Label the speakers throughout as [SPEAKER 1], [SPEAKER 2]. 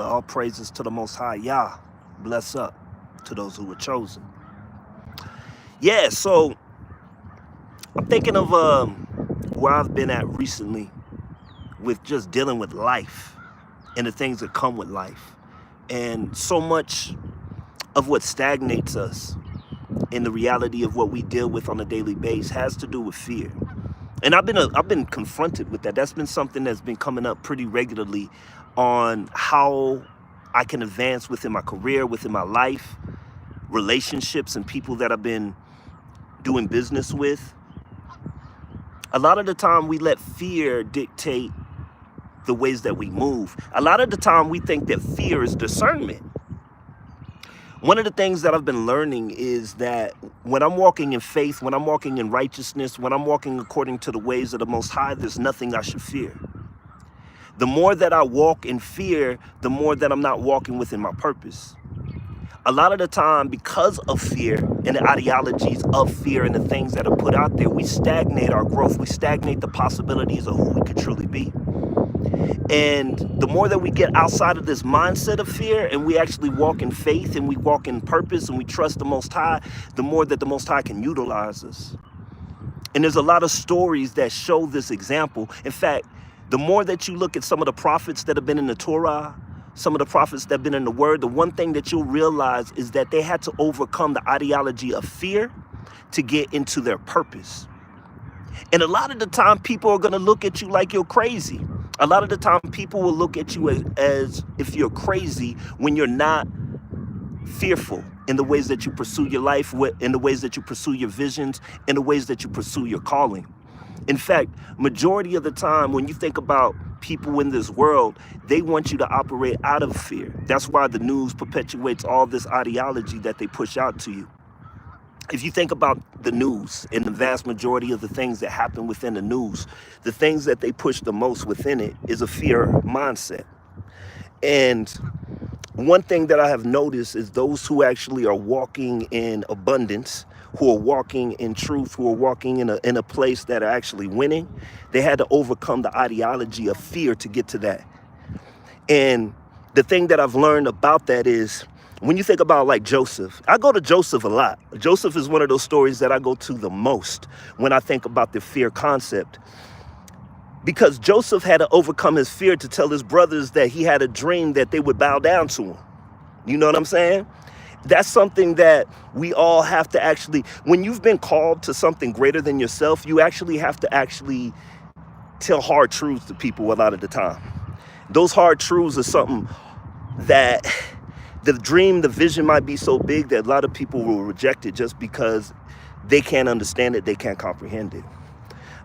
[SPEAKER 1] All praises to the Most High Yah. Bless up to those who were chosen. Yeah, so I'm thinking of where I've been at recently with just dealing with life and the things that come with life. And so much of what stagnates us in the reality of what we deal with on a daily basis has to do with fear. And I've been confronted with that. That's been something that's been coming up pretty regularly on how I can advance within my career, within my life, relationships, and people that I've been doing business with. A lot of the time we let fear dictate the ways that we move. A lot of the time we think that fear is discernment. One of the things that I've been learning is that when I'm walking in faith, when I'm walking in righteousness, when I'm walking according to the ways of the Most High, there's nothing I should fear. The more that I walk in fear, the more that I'm not walking within my purpose. A lot of the time, because of fear and the ideologies of fear and the things that are put out there, we stagnate our growth. We stagnate the possibilities of who we could truly be. And the more that we get outside of this mindset of fear and we actually walk in faith and we walk in purpose and we trust the Most High, the more that the Most High can utilize us. And there's a lot of stories that show this example. In fact, the more that you look at some of the prophets that have been in the Torah, some of the prophets that have been in the Word, the one thing that you'll realize is that they had to overcome the ideology of fear to get into their purpose. And a lot of the time, people are going to look at you like you're crazy. A lot of the time, people will look at you as if you're crazy when you're not fearful in the ways that you pursue your life, in the ways that you pursue your visions, in the ways that you pursue your calling. In fact, majority of the time, when you think about people in this world, they want you to operate out of fear. That's why the news perpetuates all this ideology that they push out to you. If you think about the news and the vast majority of the things that happen within the news, the things that they push the most within it is a fear mindset. And one thing that I have noticed is those who actually are walking in abundance, who are walking in truth, who are walking in a place that are actually winning, they had to overcome the ideology of fear to get to that. And the thing that I've learned about that is when you think about like Joseph, I go to Joseph a lot. Joseph is one of those stories that I go to the most when I think about the fear concept. Because Joseph had to overcome his fear to tell his brothers that he had a dream that they would bow down to him. You know what I'm saying? That's something that we all have to actually, when you've been called to something greater than yourself, you actually have to actually tell hard truths to people a lot of the time. Those hard truths are something that the dream, the vision might be so big that a lot of people will reject it just because they can't understand it, they can't comprehend it.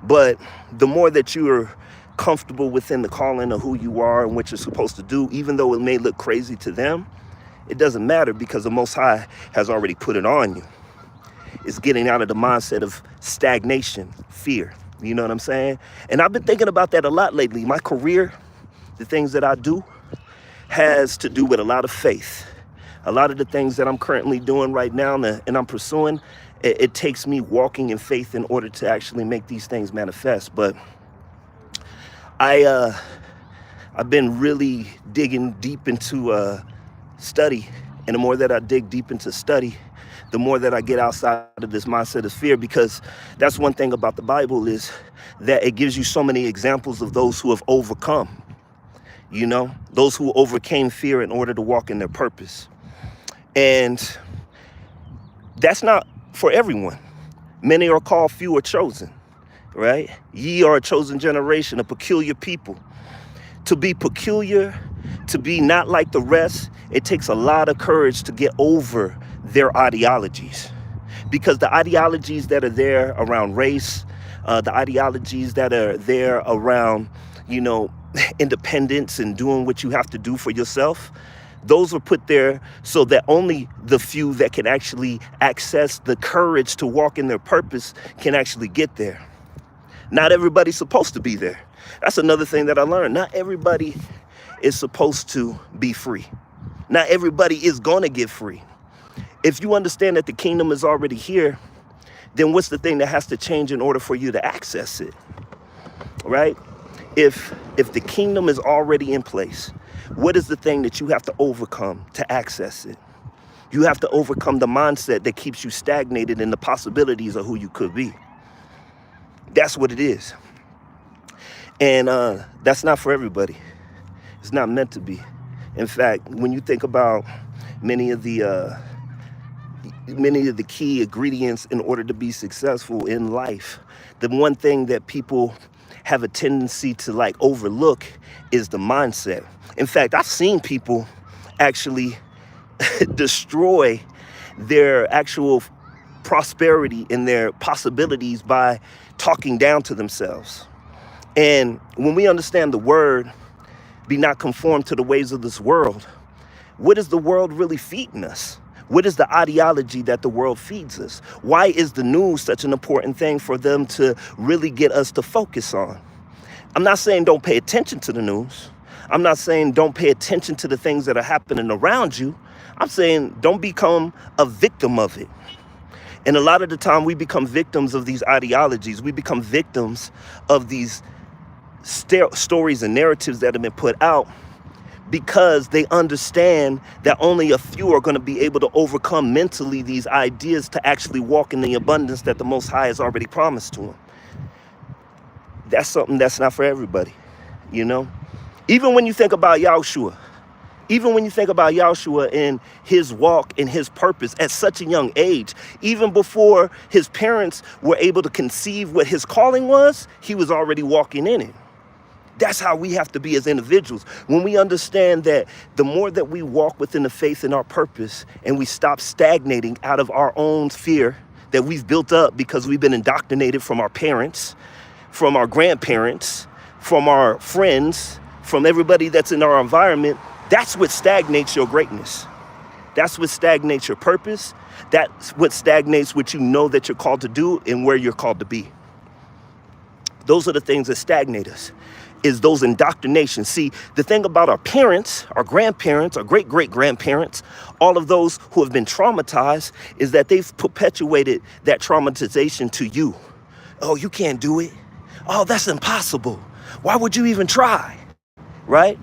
[SPEAKER 1] But the more that you are comfortable within the calling of who you are and what you're supposed to do, even though it may look crazy to them, it doesn't matter because the Most High has already put it on you. It's getting out of the mindset of stagnation, fear. You know what I'm saying? And I've been thinking about that a lot lately. My career, the things that I do, has to do with a lot of faith. A lot of the things that I'm currently doing right now and I'm pursuing, it takes me walking in faith in order to actually make these things manifest. But I've been really digging deep into study. And the more that I dig deep into study, the more that I get outside of this mindset of fear, because that's one thing about the Bible is that it gives you so many examples of those who have overcome. You know, those who overcame fear in order to walk in their purpose. And that's not for everyone. Many are called, few are chosen, right? Ye are a chosen generation, a peculiar people. To be peculiar, to be not like the rest, it takes a lot of courage to get over their ideologies. Because the ideologies that are there around race, the ideologies that are there around, you know, independence and doing what you have to do for yourself, those are put there so that only the few that can actually access the courage to walk in their purpose can actually get there. Not everybody's supposed to be there. That's another thing that I learned. Not everybody is supposed to be free. Not everybody is going to get free. If you understand that the kingdom is already here, then what's the thing that has to change in order for you to access it, right? If the kingdom is already in place, What is the thing that you have to overcome to access it? You have to overcome the mindset that keeps you stagnated in the possibilities of who you could be. That's what it is. And that's not for everybody. It's not meant to be. In fact, when you think about many of the key ingredients in order to be successful in life, the one thing that people have a tendency to like overlook is the mindset. In fact, I've seen people actually destroy their actual prosperity and their possibilities by talking down to themselves. And when we understand the word, be not conformed to the ways of this world, what is the world really feeding us? What is the ideology that the world feeds us? Why is the news such an important thing for them to really get us to focus on? I'm not saying don't pay attention to the news. I'm not saying don't pay attention to the things that are happening around you. I'm saying don't become a victim of it. And a lot of the time we become victims of these ideologies. We become victims of these stories and narratives that have been put out because they understand that only a few are going to be able to overcome mentally these ideas to actually walk in the abundance that the Most High has already promised to them. That's something that's not for everybody, you know? Even when you think about Yahushua, and his walk and his purpose at such a young age, even before his parents were able to conceive what his calling was, he was already walking in it. That's how we have to be as individuals. When we understand that the more that we walk within the faith and our purpose and we stop stagnating out of our own fear that we've built up because we've been indoctrinated from our parents, from our grandparents, from our friends, from everybody that's in our environment, that's what stagnates your greatness. That's what stagnates your purpose. That's what stagnates what you know that you're called to do and where you're called to be. Those are the things that stagnate us, is those indoctrinations. See, the thing about our parents, our grandparents, our great-great-grandparents, all of those who have been traumatized is that they've perpetuated that traumatization to you. Oh, you can't do it. Oh, that's impossible. Why would you even try? Right?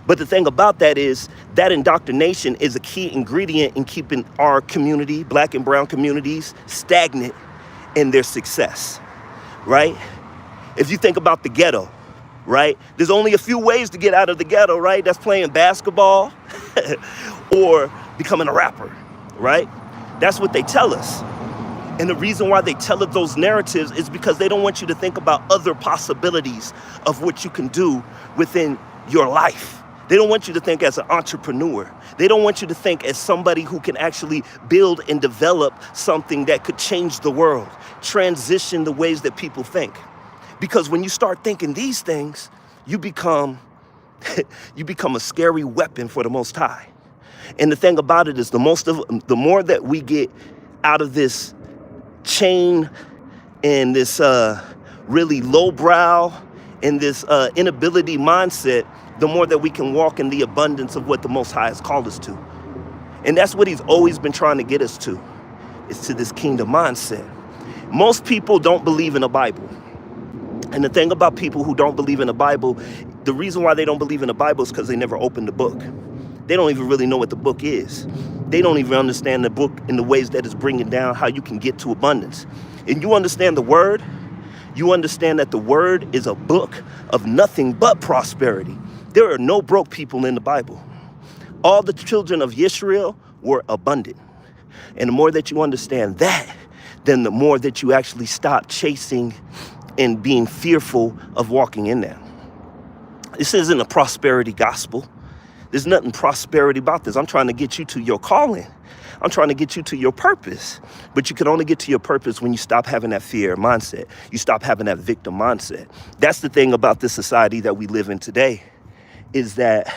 [SPEAKER 1] But the thing about that is that indoctrination is a key ingredient in keeping our community, black and brown communities, stagnant in their success, right? If you think about the ghetto, right? There's only a few ways to get out of the ghetto, right? That's playing basketball or becoming a rapper, right? That's what they tell us. And the reason why they tell us those narratives is because they don't want you to think about other possibilities of what you can do within your life. They don't want you to think as an entrepreneur. They don't want you to think as somebody who can actually build and develop something that could change the world, transition the ways that people think. Because when you start thinking these things, you become a scary weapon for the Most High. And the thing about it is the more that we get out of this chain and this really lowbrow and this inability mindset, the more that we can walk in the abundance of what the Most High has called us to. And that's what he's always been trying to get us to, is to this kingdom mindset. Most people don't believe in the Bible. And the thing about people who don't believe in the Bible, the reason why they don't believe in the Bible is because they never opened the book. They don't even really know what the book is. They don't even understand the book in the ways that it's bringing down how you can get to abundance. And you understand the word, you understand that the word is a book of nothing but prosperity. There are no broke people in the Bible. All the children of Israel were abundant. And the more that you understand that, then the more that you actually stop chasing and being fearful of walking in that. This isn't a prosperity gospel. There's nothing prosperity about this. I'm trying to get you to your calling. I'm trying to get you to your purpose. But you can only get to your purpose when you stop having that fear mindset. You stop having that victim mindset. That's the thing about this society that we live in today, is that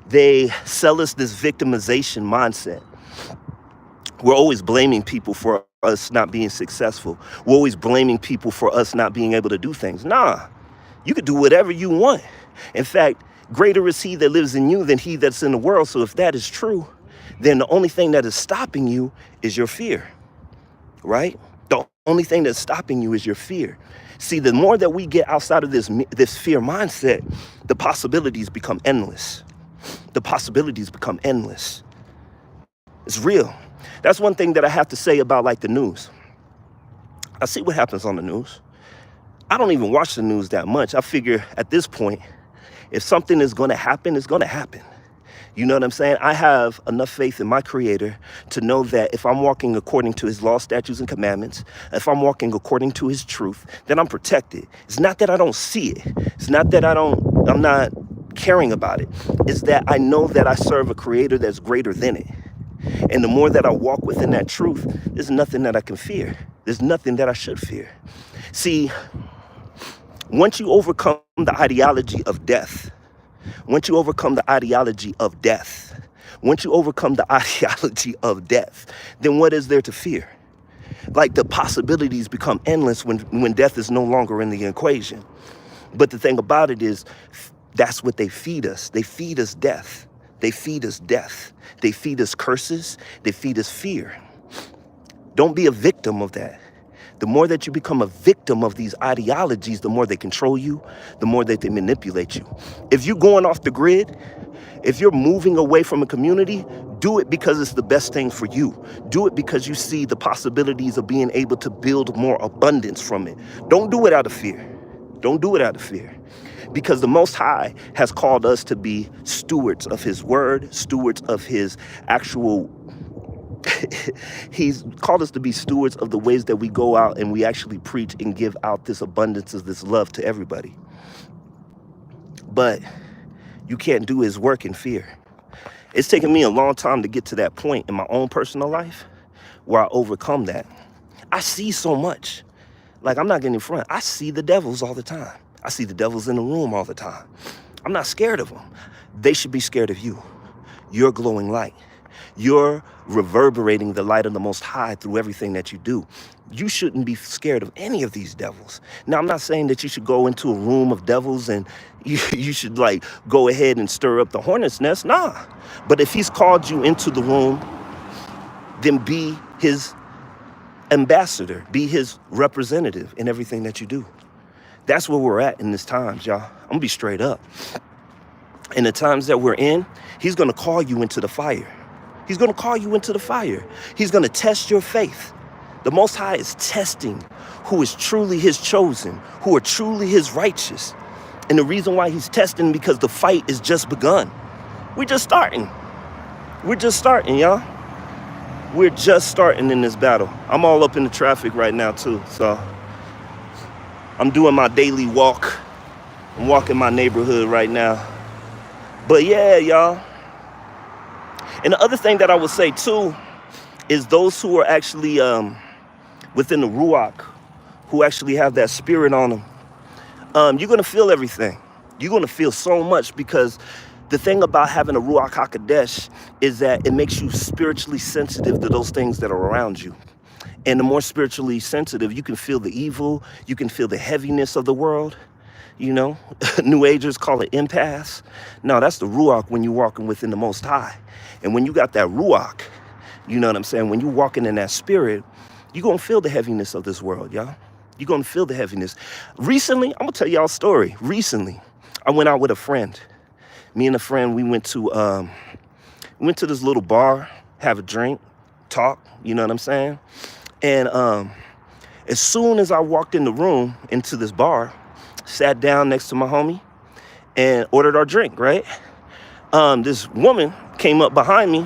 [SPEAKER 1] they sell us this victimization mindset. We're always blaming people for us not being successful. We're always blaming people for us not being able to do things. Nah, you could do whatever you want. In fact, greater is he that lives in you than he that's in the world. So if that is true, then the only thing that is stopping you is your fear, right? The only thing that's stopping you is your fear. See, the more that we get outside of this fear mindset, the possibilities become endless. the possibilities become endless. It's real. That's one thing that I have to say about like the news. I see what happens on the news. I don't even watch the news that much. I figure at this point, if something is going to happen, it's going to happen. You know what I'm saying? I have enough faith in my Creator to know that if I'm walking according to his law, statutes, and commandments, if I'm walking according to his truth, then I'm protected. It's not that I don't see it. It's not that I'm not caring about it. It's that I know that I serve a Creator that's greater than it. And the more that I walk within that truth, there's nothing that I can fear. There's nothing that I should fear. See, once you overcome the ideology of death, once you overcome the ideology of death, once you overcome the ideology of death, then what is there to fear? Like the possibilities become endless when death is no longer in the equation. But the thing about it is, that's what they feed us. They feed us death. They feed us death. They feed us curses. They feed us fear. Don't be a victim of that. The more that you become a victim of these ideologies, the more they control you, the more that they manipulate you. If you're going off the grid, if you're moving away from a community, do it because it's the best thing for you. Do it because you see the possibilities of being able to build more abundance from it. Don't do it out of fear. Don't do it out of fear. Because the Most High has called us to be stewards of his word, stewards of his actual he's called us to be stewards of the ways that we go out and we actually preach and give out this abundance of this love to everybody. But you can't do his work in fear. It's taken me a long time to get to that point in my own personal life where I overcome that. I see so much. Like, I'm not getting in front. I see the devils all the time. I see the devils in the room all the time. I'm not scared of them. They should be scared of you. You're glowing light. You're reverberating the light of the Most High through everything that you do. You shouldn't be scared of any of these devils. Now, I'm not saying that you should go into a room of devils and you should like go ahead and stir up the hornet's nest. Nah. But if he's called you into the room, then be his ambassador, be his representative in everything that you do. That's where we're at in this times, y'all. I'm gonna be straight up. In the times that we're in, he's gonna call you into the fire. He's gonna call you into the fire. He's gonna test your faith. The Most High is testing who is truly his chosen, who are truly his righteous. And the reason why he's testing, because the fight is just begun. We're just starting. We're just starting, y'all. We're just starting in this battle. I'm all up in the traffic right now too, so I'm doing my daily walk. I'm walking my neighborhood right now. But yeah, y'all. And the other thing that I would say too is those who are actually within the Ruach, who actually have that spirit on them, you're going to feel everything. You're going to feel so much, because the thing about having a Ruach HaKodesh is that it makes you spiritually sensitive to those things that are around you. And the more spiritually sensitive, you can feel the evil, you can feel the heaviness of the world. You know, New Agers call it impasse. No, that's the Ruach when you're walking within the Most High. And when you got that Ruach, you know what I'm saying? When you're walking in that spirit, you're going to feel the heaviness of this world, y'all. You're going to feel the heaviness. Recently, I'm going to tell y'all a story. Recently, I went out with a friend. Me and a friend, we went to this little bar, have a drink, talk, you know what I'm saying? And as soon as I walked in the room, into this bar, sat down next to my homie and ordered our drink, right? This woman came up behind me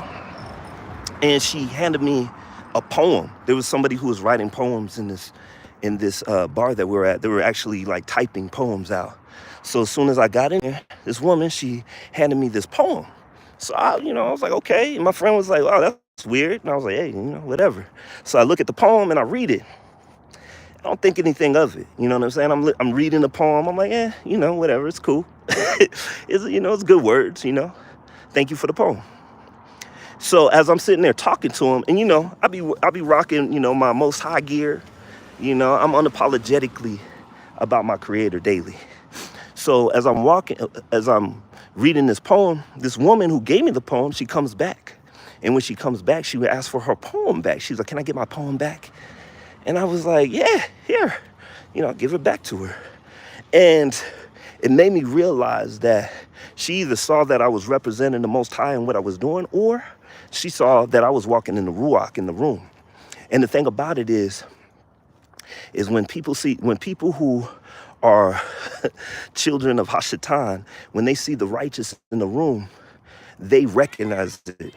[SPEAKER 1] and she handed me a poem. There was somebody who was writing poems in this bar that we were at. They were actually like typing poems out. So as soon as I got in there, this woman, she handed me this poem. So I was like, okay. And my friend was like, wow, that's weird. And I was like, hey, whatever. So I look at the poem and I read it. I don't think anything of it. You know what I'm saying? I'm reading the poem. I'm like, whatever. It's cool. It's good words, Thank you for the poem. So as I'm sitting there talking to him, and I'll be rocking, my Most High gear. I'm unapologetically about my Creator daily. So as I'm reading this poem, this woman who gave me the poem, she comes back. And when she comes back, she would ask for her poem back. She's like, can I get my poem back? And I was like, yeah, here, give it back to her. And it made me realize that she either saw that I was representing the Most High in what I was doing, or she saw that I was walking in the Ruach in the room. And the thing about it is when people who are children of Hashatan, when they see the righteous in the room, they recognize it.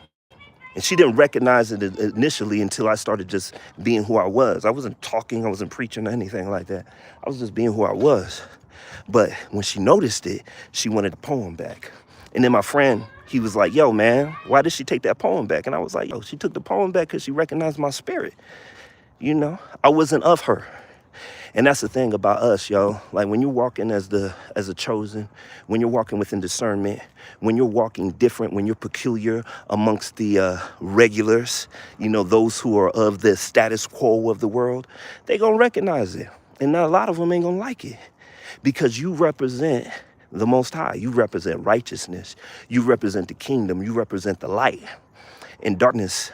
[SPEAKER 1] And she didn't recognize it initially until I started just being who I was. I wasn't talking, I wasn't preaching or anything like that. I was just being who I was. But when she noticed it, she wanted the poem back. And then my friend, he was like, yo, man, why did she take that poem back? And I was like, yo, she took the poem back because she recognized my spirit. You know, I wasn't of her. And that's the thing about us, yo. Like when you're walking as a chosen, when you're walking within discernment, when you're walking different, when you're peculiar amongst the regulars, you know, those who are of the status quo of the world, they gonna recognize it. And a lot of them ain't gonna like it because you represent the Most High. You represent righteousness. You represent the kingdom. You represent the light. In darkness,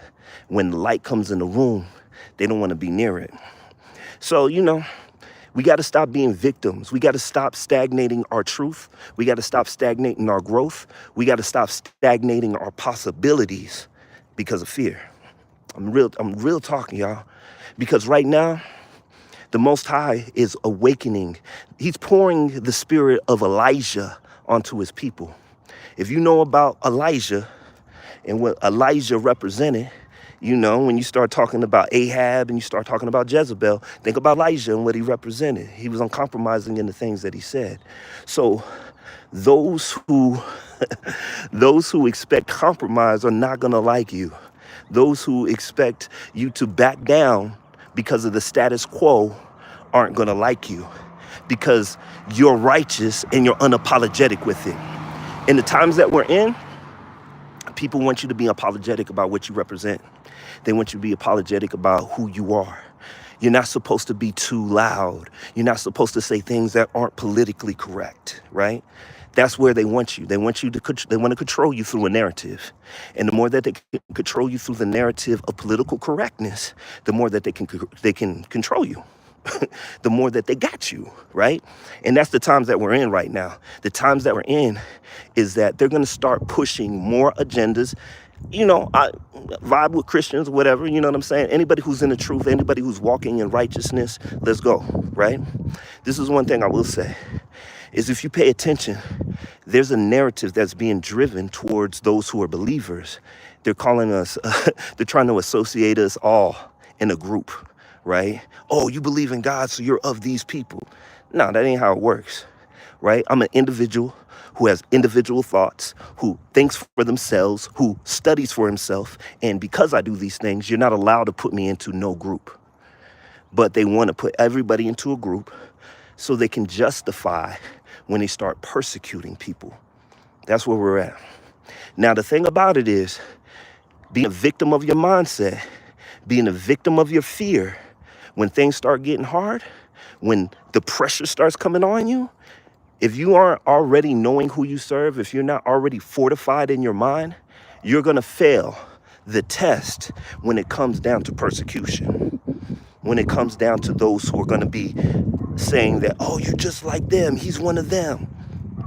[SPEAKER 1] when the light comes in the room, they don't want to be near it. So, you know, we got to stop being victims. We got to stop stagnating our truth. We got to stop stagnating our growth. We got to stop stagnating our possibilities because of fear. I'm real talking, y'all. Because right now, the Most High is awakening. He's pouring the spirit of Elijah onto his people. If you know about Elijah and what Elijah represented, you know, when you start talking about Ahab and you start talking about Jezebel, think about Elijah and what he represented. He was uncompromising in the things that he said. So those who expect compromise are not going to like you. Those who expect you to back down because of the status quo aren't going to like you because you're righteous and you're unapologetic with it. In the times that we're in, people want you to be apologetic about what you represent. They want you to be apologetic about who you are. You're not supposed to be too loud. You're not supposed to say things that aren't politically correct, right? That's where they want you. They want to control you through a narrative. And the more that they can control you through the narrative of political correctness, the more that they can control you. The more that they got you, right? And that's the times that we're in right now. The times that we're in is that they're going to start pushing more agendas. You know, I vibe with Christians, whatever, you know what I'm saying? Anybody who's in the truth, anybody who's walking in righteousness, let's go, right? This is one thing I will say, is if you pay attention, there's a narrative that's being driven towards those who are believers. They're calling us, they're trying to associate us all in a group, right? Oh, you believe in God, so you're of these people. No, that ain't how it works, right? I'm an individual who has individual thoughts, who thinks for themselves, who studies for himself. And because I do these things, you're not allowed to put me into no group. But they want to put everybody into a group so they can justify when they start persecuting people. That's where we're at. Now, the thing about it is, being a victim of your mindset, being a victim of your fear, when things start getting hard, when the pressure starts coming on you, if you aren't already knowing who you serve, if you're not already fortified in your mind, you're going to fail the test when it comes down to persecution. When it comes down to those who are going to be saying that, oh, you're just like them, he's one of them.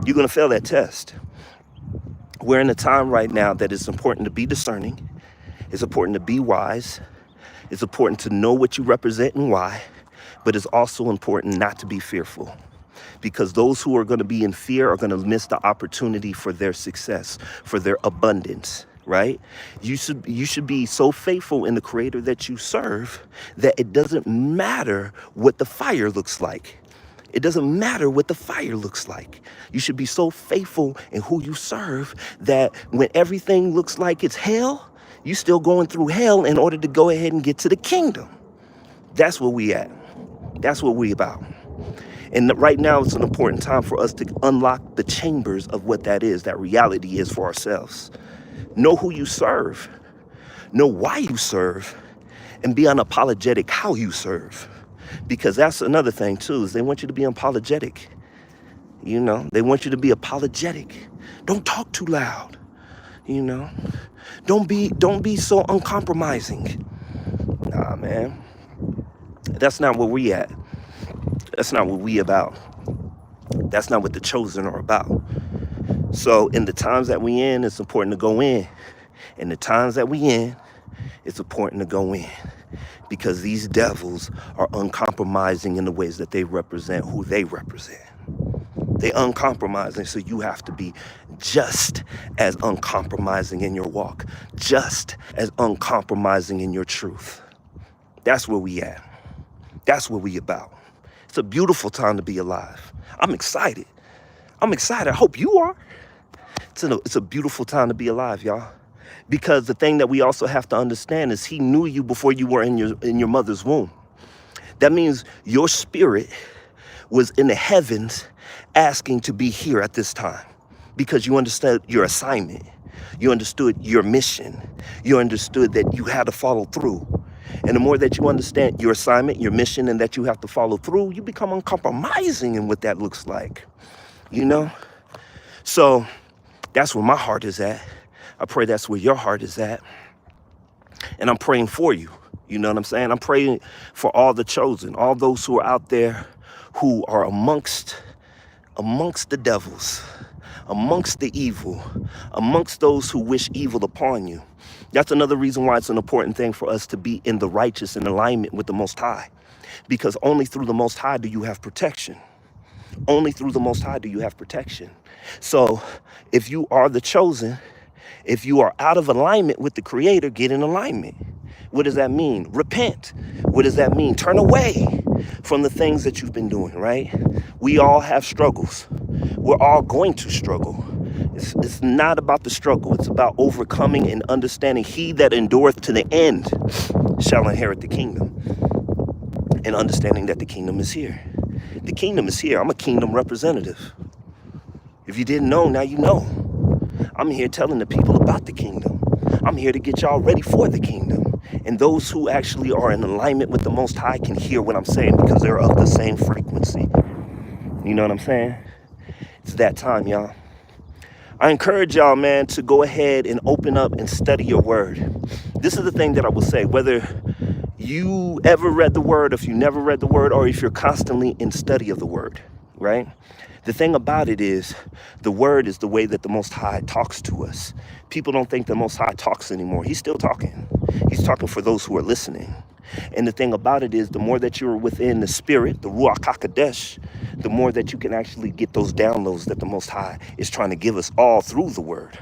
[SPEAKER 1] You're going to fail that test. We're in a time right now that it's important to be discerning. It's important to be wise. It's important to know what you represent and why. But it's also important not to be fearful. Because those who are going to be in fear are going to miss the opportunity for their success, for their abundance, right? You should be so faithful in the Creator that you serve that it doesn't matter what the fire looks like. It doesn't matter what the fire looks like. You should be so faithful in who you serve that when everything looks like it's hell, you're still going through hell in order to go ahead and get to the kingdom. That's where we at. That's what we about. And right now, it's an important time for us to unlock the chambers of what that is, that reality is for ourselves. Know who you serve, know why you serve, and be unapologetic how you serve. Because that's another thing, too, is they want you to be unapologetic. You know, they want you to be apologetic. Don't talk too loud, you know. Don't be so uncompromising. Nah, man. That's not where we at. That's not what we about. That's not what the chosen are about. So in the times that we in, it's important to go in. In the times that we in, it's important to go in. Because these devils are uncompromising in the ways that they represent who they represent. They uncompromising, so you have to be just as uncompromising in your walk, just as uncompromising in your truth. That's where we at. That's what we about. It's a beautiful time to be alive. I'm excited. I'm excited. I hope you are. It's a beautiful time to be alive, y'all. Because the thing that we also have to understand is he knew you before you were in your mother's womb. That means your spirit was in the heavens asking to be here at this time because you understood your assignment. You understood your mission. You understood that you had to follow through. And the more that you understand your assignment, your mission, and that you have to follow through, you become uncompromising in what that looks like, you know? So that's where my heart is at. I pray that's where your heart is at. And I'm praying for you. You know what I'm saying? I'm praying for all the chosen, all those who are out there who are amongst the devils, amongst the evil, amongst those who wish evil upon you. That's another reason why it's an important thing for us to be in the righteous in alignment with the Most High. Because only through the Most High do you have protection. Only through the Most High do you have protection. So if you are the chosen, if you are out of alignment with the Creator, get in alignment. What does that mean? Repent. What does that mean? Turn away from the things that you've been doing, right? We all have struggles. We're all going to struggle. It's not about the struggle. It's about overcoming and understanding. He that endureth to the end shall inherit the kingdom. And understanding that the kingdom is here. The kingdom is here. I'm a kingdom representative. If you didn't know, now you know. I'm here telling the people about the kingdom. I'm here to get y'all ready for the kingdom. And those who actually are in alignment with the Most High can hear what I'm saying because they're of the same frequency. You know what I'm saying? It's that time, y'all. I encourage y'all, man, to go ahead and open up and study your word. This is the thing that I will say, whether you ever read the word, if you never read the word, or if you're constantly in study of the word, right? The thing about it is the word is the way that the Most High talks to us. People don't think the Most High talks anymore. He's still talking. He's talking for those who are listening. And the thing about it is the more that you're within the spirit, the Ruach HaKodesh, the more that you can actually get those downloads that the Most High is trying to give us all through the word.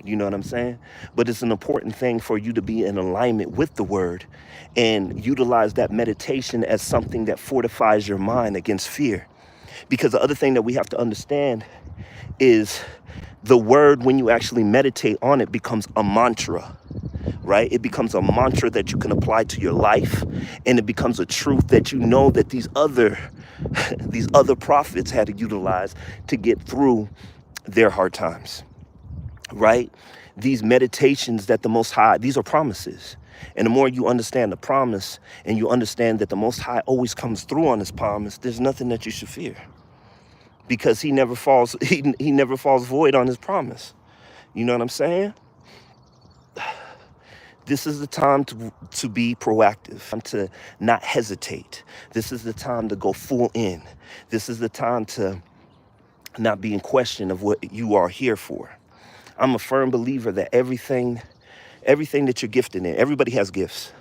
[SPEAKER 1] You know what I'm saying? But it's an important thing for you to be in alignment with the word and utilize that meditation as something that fortifies your mind against fear. Because the other thing that we have to understand is the word, when you actually meditate on it, becomes a mantra, right? It becomes a mantra that you can apply to your life, and it becomes a truth that you know that these other prophets had to utilize to get through their hard times, right? These meditations that the Most High, these are promises. And the more you understand the promise and you understand that the Most High always comes through on his promise, there's nothing that you should fear. Because he never falls, he never falls void on his promise. You know what I'm saying? This is the time to be proactive, to not hesitate. This is the time to go full in. This is the time to not be in question of what you are here for. I'm a firm believer that everything that you're gifted in, everybody has gifts.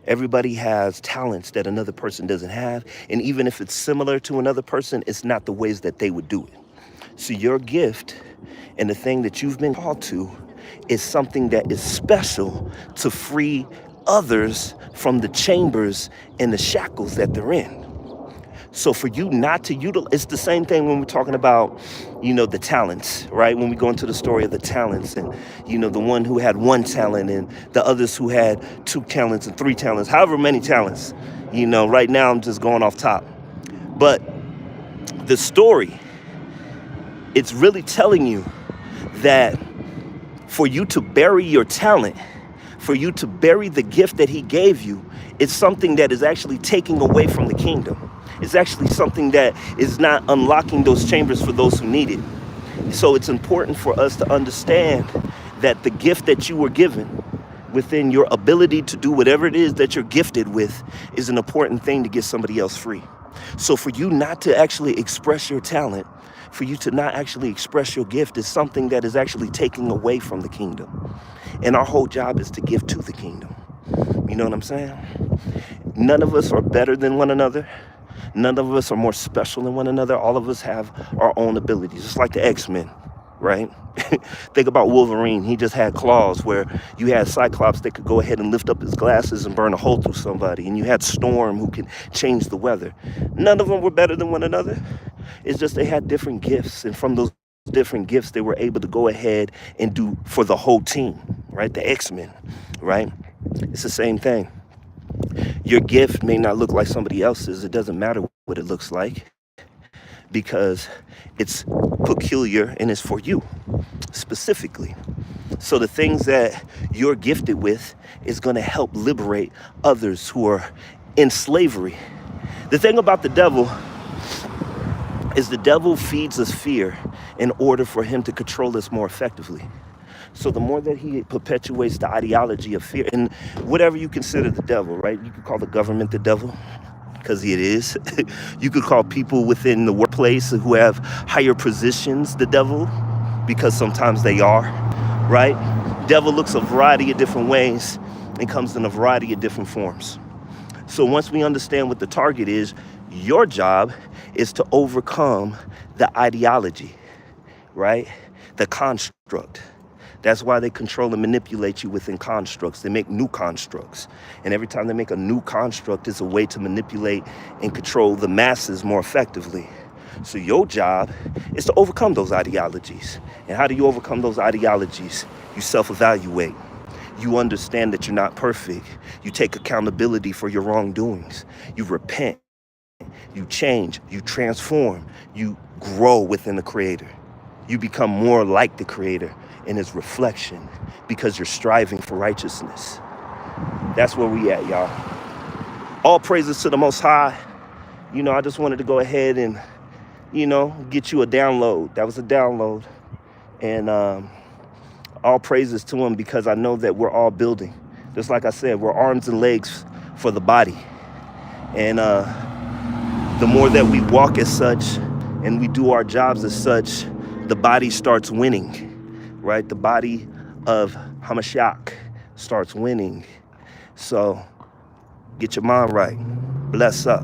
[SPEAKER 1] Everybody has talents that another person doesn't have. And even if it's similar to another person, it's not the ways that they would do it. So your gift and the thing that you've been called to is something that is special to free others from the chambers and the shackles that they're in. So for you not to utilize, it's the same thing when we're talking about, the talents, right? When we go into the story of the talents and, the one who had one talent and the others who had 2 talents and 3 talents, however many talents, right now I'm just going off top. But the story, it's really telling you that for you to bury your talent, for you to bury the gift that he gave you, it's something that is actually taking away from the kingdom. It's actually something that is not unlocking those chambers for those who need it. So it's important for us to understand that the gift that you were given within your ability to do whatever it is that you're gifted with is an important thing to get somebody else free. So for you not to actually express your talent for you to not actually express your gift is something that is actually taking away from the kingdom. And our whole job is to give to the kingdom. You know what I'm saying? None of us are better than one another. None of us are more special than one another. All of us have our own abilities, just like the X-Men, right? Think about Wolverine. He just had claws, where you had Cyclops that could go ahead and lift up his glasses and burn a hole through somebody. And you had Storm, who can change the weather. None of them were better than one another. It's just they had different gifts. And from those different gifts, they were able to go ahead and do for the whole team, right? The X-Men, right? It's the same thing. Your gift may not look like somebody else's. It doesn't matter what it looks like, because it's peculiar and it's for you specifically. So the things that you're gifted with is going to help liberate others who are in slavery. The thing about the devil is the devil feeds us fear in order for him to control us more effectively. So the more that he perpetuates the ideology of fear, and whatever you consider the devil, right? You could call the government the devil, because it is. You could call people within the workplace who have higher positions the devil, because sometimes they are, right? Devil looks a variety of different ways and comes in a variety of different forms. So once we understand what the target is, your job is to overcome the ideology, right? The construct. That's why they control and manipulate you within constructs. They make new constructs. And every time they make a new construct, it's a way to manipulate and control the masses more effectively. So your job is to overcome those ideologies. And how do you overcome those ideologies? You self-evaluate. You understand that you're not perfect. You take accountability for your wrongdoings. You repent. You change. You transform. You grow within the Creator. You become more like the Creator in his reflection, because you're striving for righteousness. That's where we at, y'all. All praises to the Most High. I just wanted to go ahead and, get you a download. That was a download. And all praises to him, because I know that we're all building. Just like I said, we're arms and legs for the body. And the more that we walk as such and we do our jobs as such, the body starts winning. Right? The body of Hamashiach starts winning. So get your mind right. Bless up.